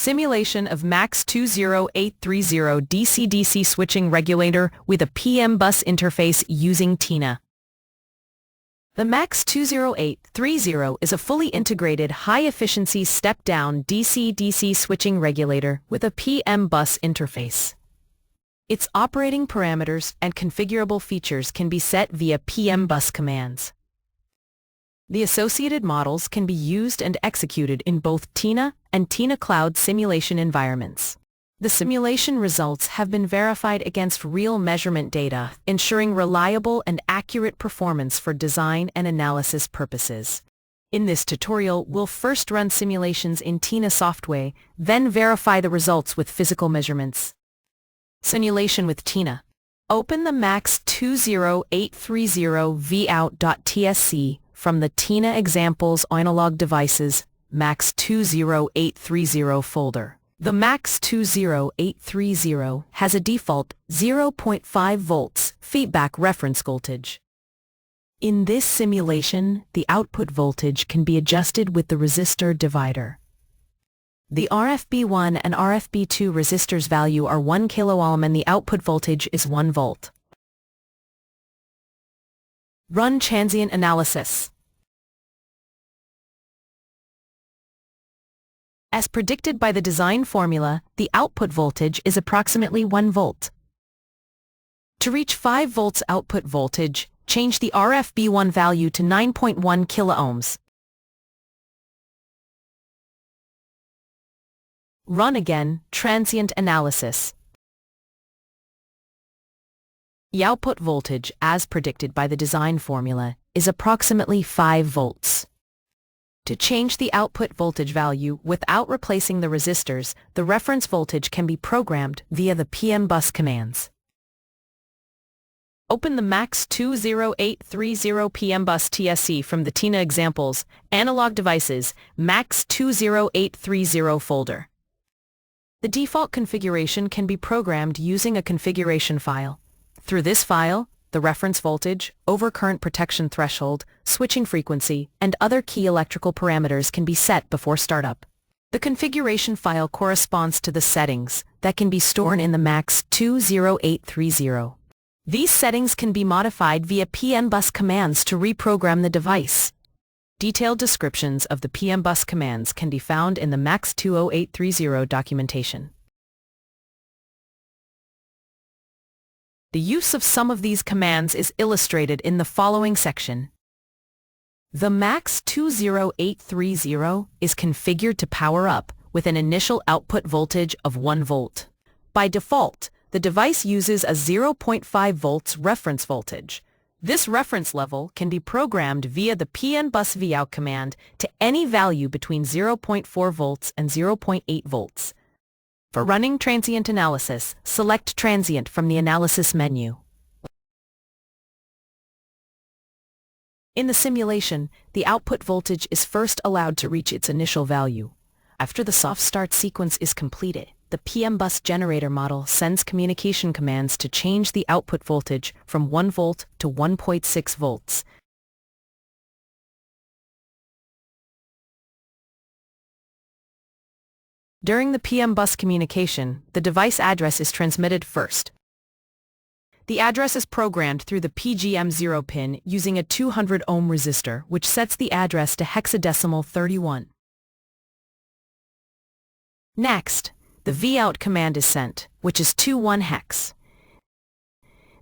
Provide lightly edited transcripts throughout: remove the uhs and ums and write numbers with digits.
Simulation of MAX20830 DC-DC switching regulator with a PMBus interface using TINA. The MAX20830 is a fully integrated high-efficiency step-down DC-DC switching regulator with a PMBus interface. Its operating parameters and configurable features can be set via PMBus commands. The associated models can be used and executed in both TINA and TINACloud simulation environments. The simulation results have been verified against real measurement data, ensuring reliable and accurate performance for design and analysis purposes. In this tutorial, we'll first run simulations in TINA software, then verify the results with physical measurements. Simulation with TINA. Open the MAX20830 vout.tsc from the TINA Examples Analog Devices MAX20830 folder. The MAX20830 has a default 0.5 volts feedback reference voltage. In this simulation, the output voltage can be adjusted with the resistor divider. The RFB1 and RFB2 resistors value are 1 kΩ and the output voltage is 1 volt. Run transient analysis. As predicted by the design formula, the output voltage is approximately 1 volt. To reach 5 volts output voltage, change the RFB1 value to 9.1 kiloohms. Run again, transient analysis. The output voltage, as predicted by the design formula, is approximately 5 volts. To change the output voltage value without replacing the resistors, the reference voltage can be programmed via the PMBus commands. Open the MAX20830 PMBus TSC from the TINA Examples Analog Devices MAX20830 folder. The default configuration can be programmed using a configuration file. Through this file, the reference voltage, overcurrent protection threshold, switching frequency, and other key electrical parameters can be set before startup. The configuration file corresponds to the settings that can be stored in the MAX20830. These settings can be modified via PMBus commands to reprogram the device. Detailed descriptions of the PMBus commands can be found in the MAX20830 documentation. The use of some of these commands is illustrated in the following section. The MAX20830 is configured to power up with an initial output voltage of 1 volt. By default, the device uses a 0.5 volts reference voltage. This reference level can be programmed via the PMBus vout command to any value between 0.4 volts and 0.8 volts. For running transient analysis, select Transient from the Analysis menu. In the simulation, the output voltage is first allowed to reach its initial value. After the soft start sequence is completed, the PMBus generator model sends communication commands to change the output voltage from 1 volt to 1.6 volts. During the PMBus communication, the device address is transmitted first. The address is programmed through the PGM0 pin using a 200 ohm resistor, which sets the address to hexadecimal 31. Next, the vout command is sent, which is 21 hex.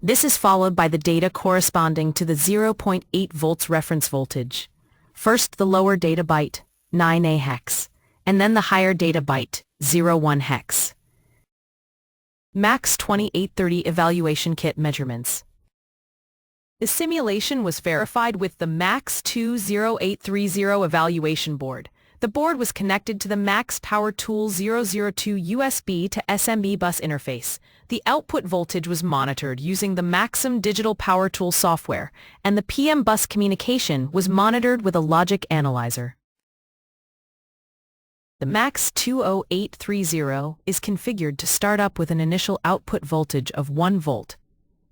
This is followed by the data corresponding to the 0.8 volts reference voltage. First the lower data byte, 9A hex, and then the higher data byte, 01 hex. MAX20830 Evaluation Kit Measurements. The simulation was verified with the MAX20830 evaluation board. The board was connected to the MAX Power Tool 002 USB to SMB bus interface. The output voltage was monitored using the Maxim Digital Power Tool software, and the PMBus communication was monitored with a logic analyzer. The MAX20830 is configured to start up with an initial output voltage of 1 volt,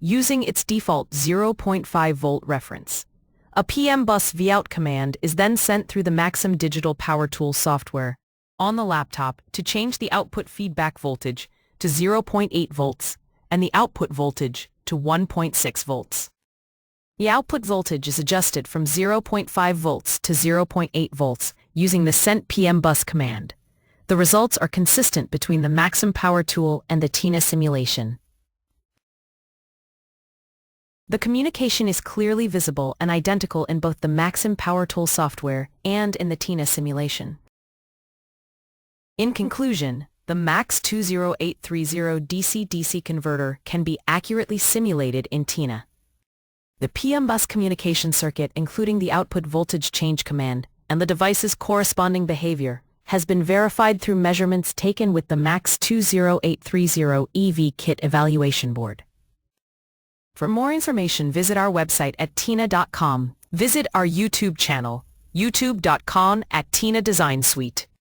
using its default 0.5 volt reference. A PMBus vout command is then sent through the Maxim Digital Power Tool software. on the laptop to change the output feedback voltage to 0.8 volts and the output voltage to 1.6 volts. The output voltage is adjusted from 0.5 volts to 0.8 volts using the sent PMBus command. The results are consistent between the Maxim Power Tool and the TINA simulation. The communication is clearly visible and identical in both the Maxim Power Tool software and in the TINA simulation. In conclusion, the MAX20830 DC-DC converter can be accurately simulated in TINA. The PMBus communication circuit, including the output voltage change command and the device's corresponding behavior, has been verified through measurements taken with the MAX20830 EV kit evaluation board. For more information, visit our website at tina.com. Visit our YouTube channel, youtube.com/TINA Design Suite.